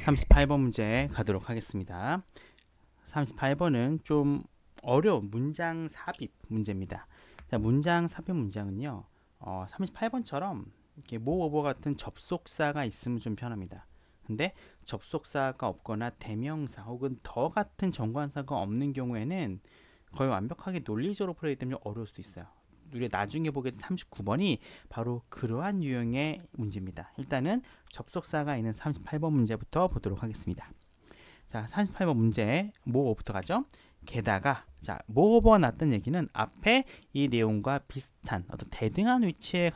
38번 문제 가도록 하겠습니다. 38번은 좀 어려운 문장 삽입 문제입니다. 자, 문장 삽입 문장은요. 38번처럼 이렇게 모어버 같은 접속사가 있으면 좀 편합니다. 근데 접속사가 없거나 대명사 혹은 더 같은 정관사가 없는 경우에는 거의 완벽하게 논리적으로 풀어야 되면 어려울 수도 있어요. 우리 나중에 보게 된 39번이 바로 그러한 유형의 문제입니다. 일단은 접속사가 있는 38번 문제부터 보도록 하겠습니다. 자, 38번 문제 뭐부터 가죠? 게다가 자, 뭐가 났던 얘기는 앞에 이 내용과 비슷한 어떤 대등한 위치를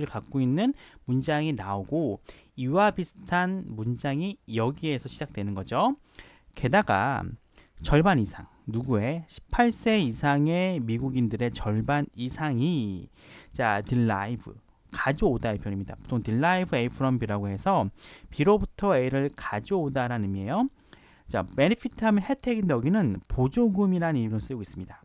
갖고 있는 문장이 나오고 이와 비슷한 문장이 여기에서 시작되는 거죠. 게다가 절반 이상 누구의 18세 이상의 미국인들의 절반 이상이 자 derive 가져오다의 표현입니다. 보통 derive A from B라고 해서 B로부터 A를 가져오다라는 의미예요. 자, benefit 하면 혜택인데 여기는 보조금이라는 의미로 쓰이고 있습니다.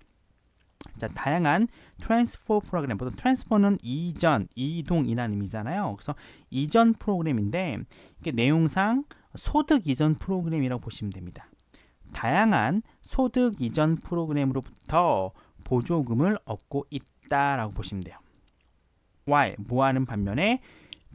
자, 다양한 트랜스퍼 프로그램, 보통 트랜스퍼는 이전, 이동이라는 의미잖아요. 그래서 이전 프로그램인데 이게 내용상 소득 이전 프로그램이라고 보시면 됩니다. 다양한 소득 이전 프로그램으로부터 보조금을 얻고 있다라고 보시면 돼요. while 뭐하는 반면에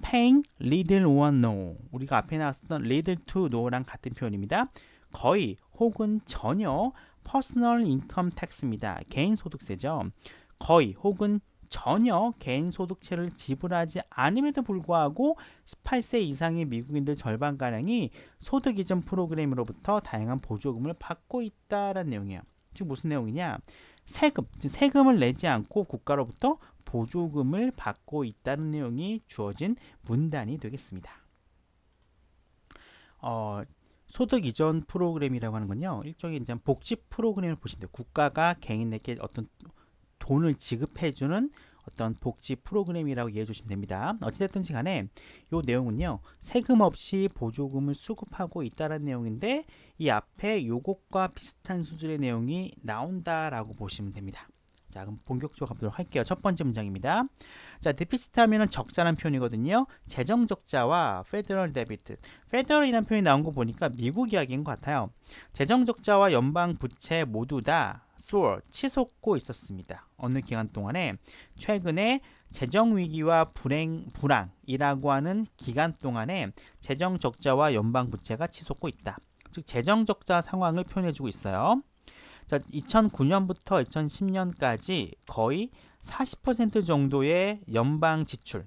paying little or no 우리가 앞에 나왔던 little to no랑 같은 표현입니다. 거의 혹은 전혀 personal income tax입니다. 개인 소득세죠. 거의 혹은 전혀 개인 소득세를 지불하지 않음에도 불구하고 18세 이상의 미국인들 절반가량이 소득 이전 프로그램으로부터 다양한 보조금을 받고 있다라는 내용이에요. 지금 무슨 내용이냐? 세금, 즉 세금을 내지 않고 국가로부터 보조금을 받고 있다는 내용이 주어진 문단이 되겠습니다. 소득 이전 프로그램이라고 하는 건요. 일종의 이제 복지 프로그램을 보시면 돼요. 국가가 개인에게 어떤 돈을 지급해주는 어떤 복지 프로그램이라고 이해해 주시면 됩니다. 어찌됐든지 간에 이 내용은요. 세금 없이 보조금을 수급하고 있다는 내용인데 이 앞에 요것과 비슷한 수준의 내용이 나온다라고 보시면 됩니다. 자, 그럼 본격적으로 가보도록 할게요. 첫 번째 문장입니다. 자, 디피시트 하면은 적자라는 표현이거든요. 재정 적자와 페더럴 데비트. 페더럴이라는 표현이 나온 거 보니까 미국 이야기인 것 같아요. 재정 적자와 연방 부채 모두 다 치솟고 있었습니다. 어느 기간 동안에 최근에 재정 위기와 불황이라고 하는 기간 동안에 재정 적자와 연방 부채가 치솟고 있다. 즉 재정 적자 상황을 표현해주고 있어요. 자, 2009년부터 2010년까지 거의 40% 정도의 연방 지출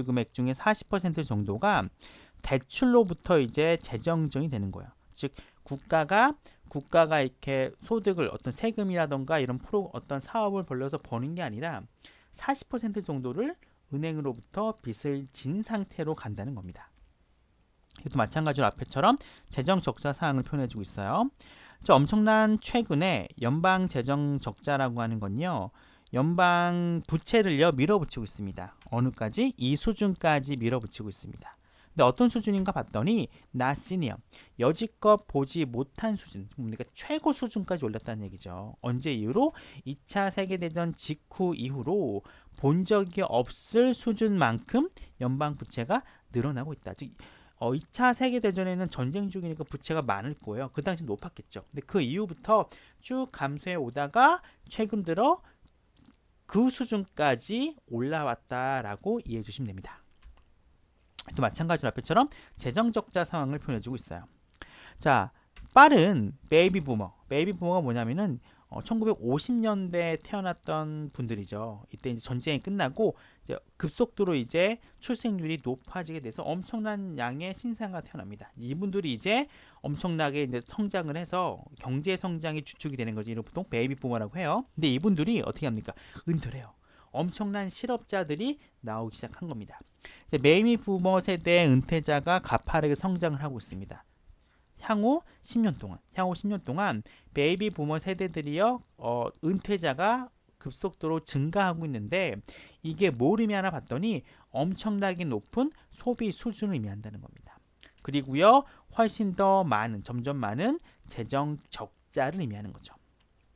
금액 중에 40% 정도가 대출로부터 이제 재정정이 되는 거예요. 즉 국가가 이렇게 소득을 어떤 세금이라던가 이런 어떤 사업을 벌려서 버는 게 아니라 40% 정도를 은행으로부터 빚을 진 상태로 간다는 겁니다. 이것도 마찬가지로 앞에처럼 재정 적자 사항을 표현해주고 있어요. 엄청난 최근에 연방 재정 적자라고 하는 건요. 연방 부채를요 밀어붙이고 있습니다. 어느까지? 이 수준까지 밀어붙이고 있습니다. 근데 어떤 수준인가 봤더니 not senior, 여지껏 보지 못한 수준, 그러니까 최고 수준까지 올랐다는 얘기죠. 언제 이후로? 2차 세계대전 직후 이후로 본 적이 없을 수준만큼 연방 부채가 늘어나고 있다. 즉 2차 세계대전에는 전쟁 중이니까 부채가 많을 거예요. 그 당시 높았겠죠. 근데 그 이후부터 쭉 감소해 오다가 최근 들어 그 수준까지 올라왔다라고 이해해 주시면 됩니다. 또 마찬가지로 앞에처럼 재정 적자 상황을 표현해주고 있어요. 자, 빠른 베이비 부머가 뭐냐면은 1950년대에 태어났던 분들이죠. 이때 이제 전쟁이 끝나고 이제 급속도로 이제 출생률이 높아지게 돼서 엄청난 양의 신생아가 태어납니다. 이분들이 이제 엄청나게 이제 성장을 해서 경제 성장이 주축이 되는 거지. 이걸 보통 베이비 부머라고 해요. 근데 이분들이 어떻게 합니까? 은퇴를 해요. 엄청난 실업자들이 나오기 시작한 겁니다. 베이비 부머 세대의 은퇴자가 가파르게 성장을 하고 있습니다. 향후 10년 동안 베이비 부머 세대들이요 은퇴자가 급속도로 증가하고 있는데 이게 뭘 의미하나 봤더니 엄청나게 높은 소비 수준을 의미한다는 겁니다. 그리고요 훨씬 더 점점 많은 재정 적자를 의미하는 거죠.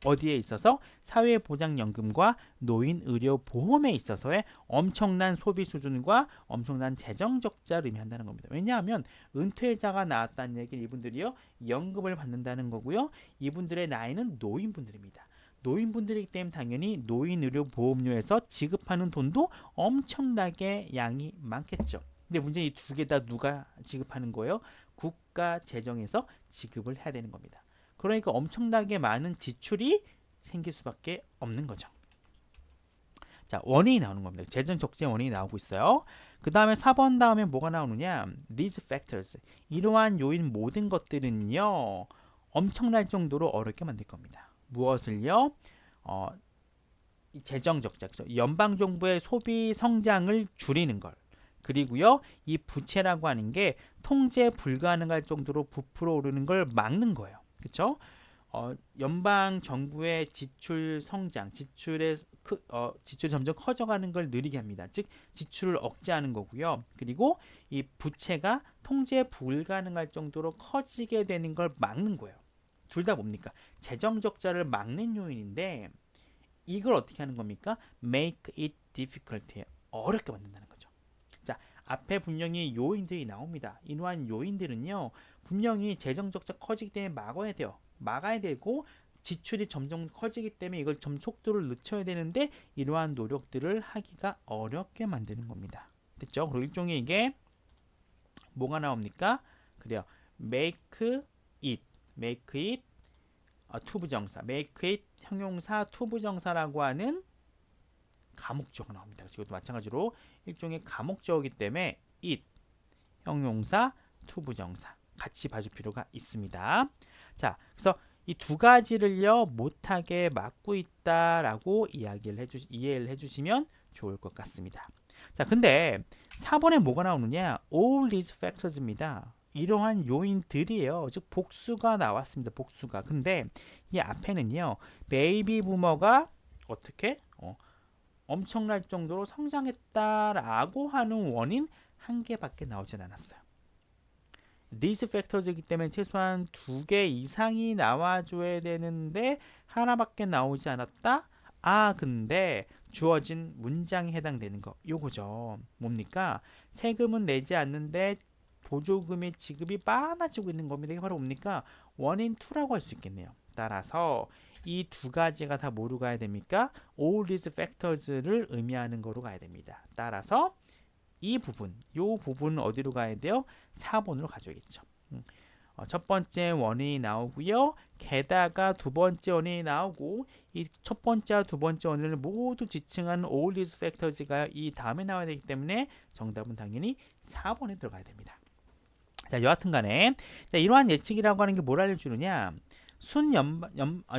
어디에 있어서 사회보장연금과 노인의료보험에 있어서의 엄청난 소비 수준과 엄청난 재정 적자를 의미한다는 겁니다. 왜냐하면 은퇴자가 나왔다는 얘기는 이분들이요 연금을 받는다는 거고요. 이분들의 나이는 노인분들입니다. 노인분들이기 때문에 당연히 노인의료보험료에서 지급하는 돈도 엄청나게 양이 많겠죠. 근데 문제는 이 두 개 다 누가 지급하는 거예요? 국가 재정에서 지급을 해야 되는 겁니다. 그러니까 엄청나게 많은 지출이 생길 수밖에 없는 거죠. 자, 원인이 나오는 겁니다. 재정 적자의 원인이 나오고 있어요. 그 다음에 4번 다음에 뭐가 나오느냐? These factors. 이러한 요인 모든 것들은요. 엄청날 정도로 어렵게 만들 겁니다. 무엇을요? 재정 적자. 연방정부의 소비 성장을 줄이는 걸. 그리고요. 이 부채라고 하는 게 통제 불가능할 정도로 부풀어 오르는 걸 막는 거예요. 그렇죠? 연방 정부의 지출 성장, 지출이 점점 커져가는 걸 느리게 합니다. 즉 지출을 억제하는 거고요. 그리고 이 부채가 통제 불가능할 정도로 커지게 되는 걸 막는 거예요. 둘 다 뭡니까? 재정 적자를 막는 요인인데 이걸 어떻게 하는 겁니까? Make it difficult. 어렵게 만든다는 거죠. 자, 앞에 분명히 요인들이 나옵니다. 이러한 요인들은요. 분명히 재정 적자 커지기 때문에 막아야 돼요. 막아야 되고 지출이 점점 커지기 때문에 이걸 좀 속도를 늦춰야 되는데 이러한 노력들을 하기가 어렵게 만드는 겁니다. 됐죠? 그리고 일종의 이게 뭐가 나옵니까? 그래요. make it 투부정사, make it 형용사 투부정사라고 하는 가목조가 나옵니다. 이것도 마찬가지로 일종의 가목조이기 때문에 it 형용사 투부정사 같이 봐줄 필요가 있습니다. 자, 그래서 이 두 가지를요 못하게 막고 있다라고 이해를 해주시면 좋을 것 같습니다. 자, 근데 4번에 뭐가 나오느냐? All these factors입니다. 이러한 요인들이에요. 즉 복수가 나왔습니다. 복수가. 근데 이 앞에는요 베이비 부머가 어떻게 엄청날 정도로 성장했다라고 하는 원인 한 개밖에 나오진 않았어요. These factors이기 때문에 최소한 2개 이상이 나와줘야 되는데 하나밖에 나오지 않았다? 근데 주어진 문장에 해당되는 거 요거죠. 뭡니까? 세금은 내지 않는데 보조금의 지급이 많아지고 있는 겁니다. 이게 바로 뭡니까? 원인 2라고 할 수 있겠네요. 따라서 이 두 가지가 다 뭐로 가야 됩니까? All these factors를 의미하는 거로 가야 됩니다. 따라서 이 부분은 어디로 가야 돼요? 4번으로 가줘야겠죠. 첫 번째 원인이 나오고요. 게다가 두 번째 원인이 나오고 이 첫 번째와 두 번째 원인을 모두 지칭하는 all these factors가 이 다음에 나와야 되기 때문에 정답은 당연히 4번에 들어가야 됩니다. 자, 여하튼 간에 이러한 예측이라고 하는 게 뭘 알려주느냐?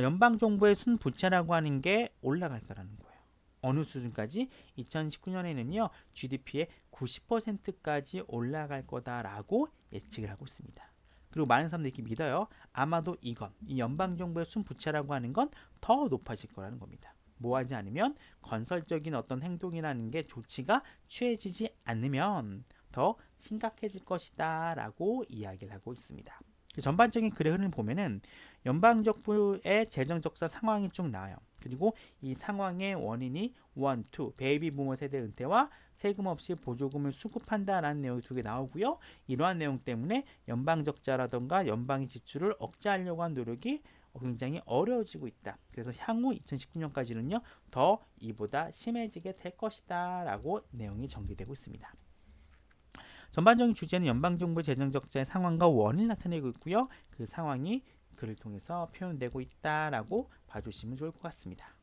연방정부의 순부채라고 하는 게 올라갈 거라는 거예요. 어느 수준까지? 2019년에는요. GDP의 90%까지 올라갈 거다라고 예측을 하고 있습니다. 그리고 많은 사람들이 이렇게 믿어요. 아마도 이 연방정부의 순부채라고 하는 건 더 높아질 거라는 겁니다. 뭐하지 않으면 건설적인 어떤 행동이라는 게 조치가 취해지지 않으면 더 심각해질 것이다 라고 이야기를 하고 있습니다. 전반적인 그래 흐름을 보면은 연방정부의 재정적자 상황이 쭉 나와요. 그리고 이 상황의 원인이 1, 2, 베이비 부머 세대 은퇴와 세금 없이 보조금을 수급한다라는 내용이 두 개 나오고요. 이러한 내용 때문에 연방적자라던가 연방의 지출을 억제하려고 한 노력이 굉장히 어려워지고 있다. 그래서 향후 2019년까지는요. 더 이보다 심해지게 될 것이다 라고 내용이 전개되고 있습니다. 전반적인 주제는 연방정부 재정적자의 상황과 원인을 나타내고 있고요. 그 상황이 글을 통해서 표현되고 있다라고 봐주시면 좋을 것 같습니다.